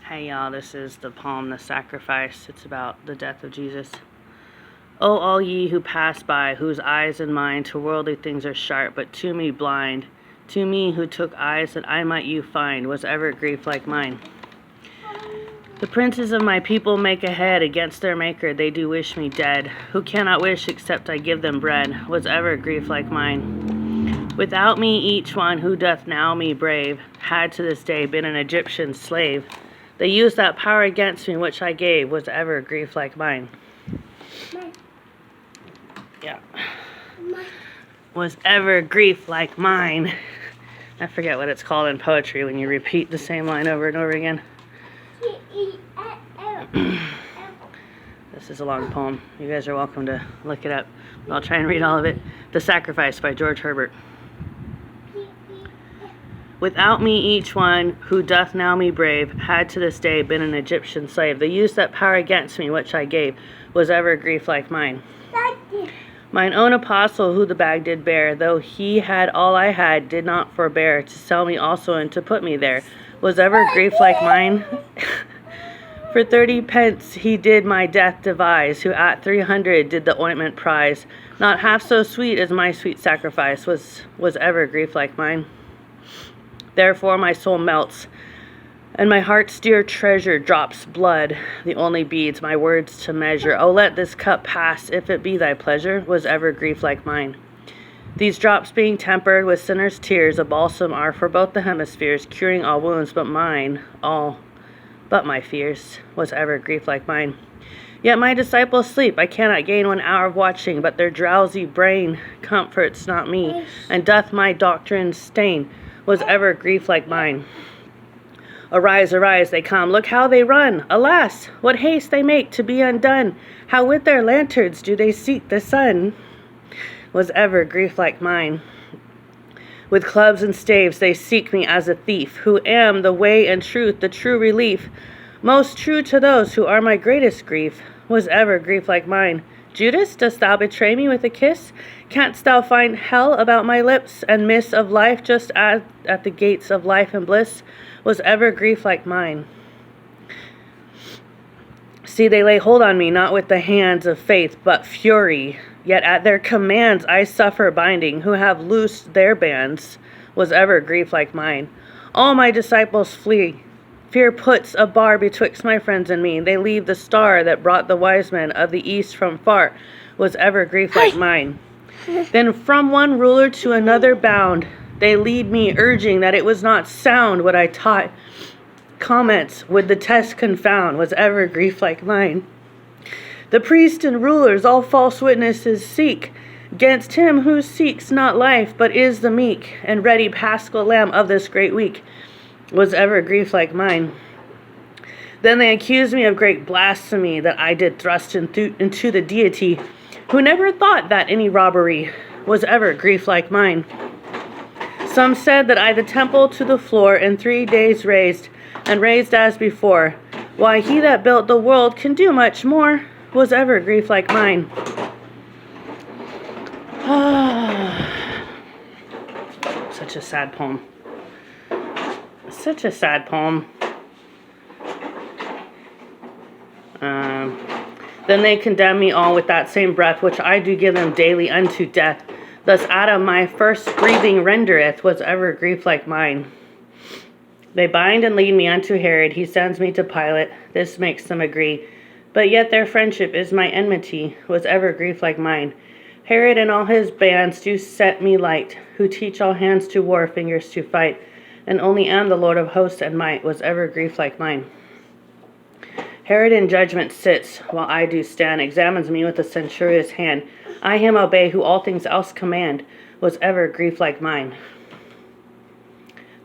Hey y'all, this is the poem, The Sacrifice. It's about the death of Jesus. O all ye who pass by, whose eyes and mind to worldly things are sharp, but to me blind, to me who took eyes that I might you find, was ever grief like mine. The princes of my people make a head against their maker, they do wish me dead. Who cannot wish except I give them bread, was ever grief like mine. Without me each one who doth now me brave, had to this day been an Egyptian slave. They used that power against me which I gave, was ever grief like mine. Yeah. Was ever grief like mine. I forget what it's called in poetry when you repeat the same line over and over again. This is a long poem. You guys are welcome to look it up. I'll try and read all of it. The Sacrifice by George Herbert. Without me each one who doth now me brave, had to this day been an Egyptian slave. They used that power against me which I gave, was ever grief like mine. Mine own apostle who the bag did bear, though he had all I had, did not forbear to sell me also and to put me there, was ever grief like mine. For 30 pence he did my death devise, who at 300 did the ointment prize. Not half so sweet as my sweet sacrifice, was ever grief like mine. Therefore my soul melts, and my heart's dear treasure drops blood, the only beads my words to measure. Oh, let this cup pass, if it be thy pleasure, was ever grief like mine. These drops being tempered with sinners' tears, a balsam are for both the hemispheres, curing all wounds but mine, all but my fears, was ever grief like mine. Yet my disciples sleep, I cannot gain 1 hour of watching, but their drowsy brain comforts not me, and doth my doctrine stain, was ever grief like mine. Arise, arise, they come, look how they run. Alas, what haste they make to be undone. How with their lanterns do they seek the sun, was ever grief like mine. With clubs and staves they seek me as a thief, who am the way and truth, the true relief. Most true to those who are my greatest grief, was ever grief like mine. Judas, dost thou betray me with a kiss? Canst thou find hell about my lips, and miss of life just at the gates of life and bliss, was ever grief like mine. See, they lay hold on me, not with the hands of faith, but fury. Yet at their commands I suffer binding, who have loosed their bands, was ever grief like mine. All my disciples flee. Fear puts a bar betwixt my friends and me. They leave the star that brought the wise men of the east from far, was ever grief like mine. Then from one ruler to another bound, they lead me, urging that it was not sound what I taught. Comments would the test confound, was ever grief like mine. The priests and rulers all false witnesses seek, 'gainst him who seeks not life, but is the meek and ready paschal lamb of this great week, was ever grief like mine. Then they accuse me of great blasphemy, that I did thrust into the deity, who never thought that any robbery, was ever grief like mine. Some said that I the temple to the floor in 3 days raised, and raised as before. Why, he that built the world can do much more, was ever grief like mine. Such a sad poem. Such a sad poem. Then they condemn me all with that same breath, which I do give them daily unto death. Thus Adam my first breathing rendereth, was ever grief like mine. They bind and lead me unto Herod, he sends me to Pilate, this makes them agree. But yet their friendship is my enmity, was ever grief like mine. Herod and all his bands do set me light, who teach all hands to war, fingers to fight, and only am the Lord of hosts and might, was ever grief like mine. Herod in judgment sits, while I do stand, examines me with a censorious hand. I him obey who all things else command, was ever grief like mine.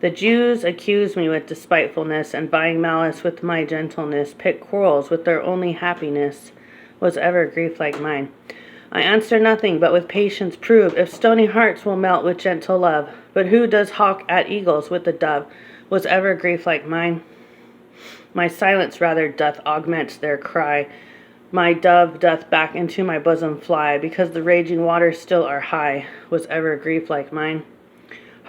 The Jews accuse me with despitefulness, and buying malice with my gentleness, pick quarrels with their only happiness, was ever grief like mine. I answer nothing, but with patience prove, if stony hearts will melt with gentle love. But who does hawk at eagles with the dove, was ever grief like mine. My silence rather doth augment their cry. My dove doth back into my bosom fly, because the raging waters still are high, was ever grief like mine.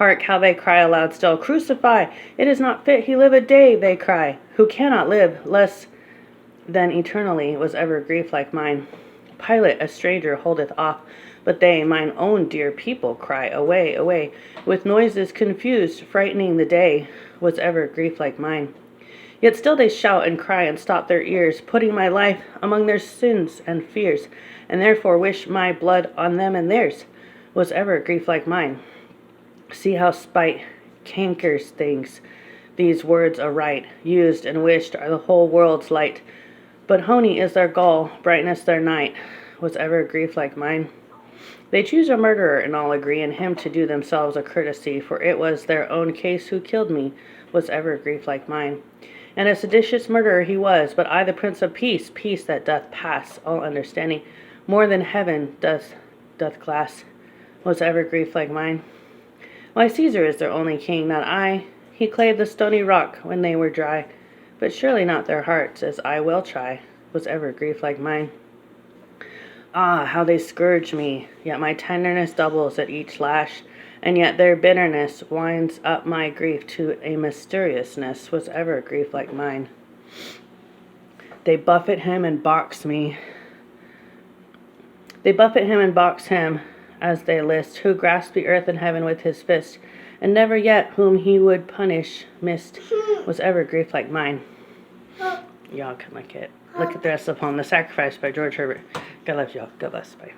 Hark, how they cry aloud still, Crucify! It is not fit he live a day, they cry, who cannot live less than eternally was ever grief like mine. Pilate, a stranger, holdeth off, but they, mine own dear people, cry, Away, away, with noises confused, frightening the day, was ever grief like mine. Yet still they shout and cry and stop their ears, putting my life among their sins and fears, and therefore wish my blood on them and theirs, was ever grief like mine. See how spite cankers things, these words aright, used and wished are the whole world's light, but honey is their gall, brightness their night, was ever grief like mine. They choose a murderer, and all agree in him to do themselves a courtesy, for it was their own case who killed me, was ever grief like mine. And a seditious murderer he was, but I the Prince of Peace, peace that doth pass all understanding, more than heaven doth glass, was ever grief like mine. Why, Caesar is their only king, not I. He clave the stony rock when they were dry, but surely not their hearts, as I will try, was ever grief like mine. Ah, how they scourge me, yet my tenderness doubles at each lash, and yet their bitterness winds up my grief to a mysteriousness, was ever grief like mine. They buffet him and box me. They buffet him and box him, as they list, who grasps the earth and heaven with his fist, and never yet whom he would punish missed, was ever grief like mine. Y'all can look at the rest of the poem, The Sacrifice by George Herbert. God loves y'all. God bless. Bye.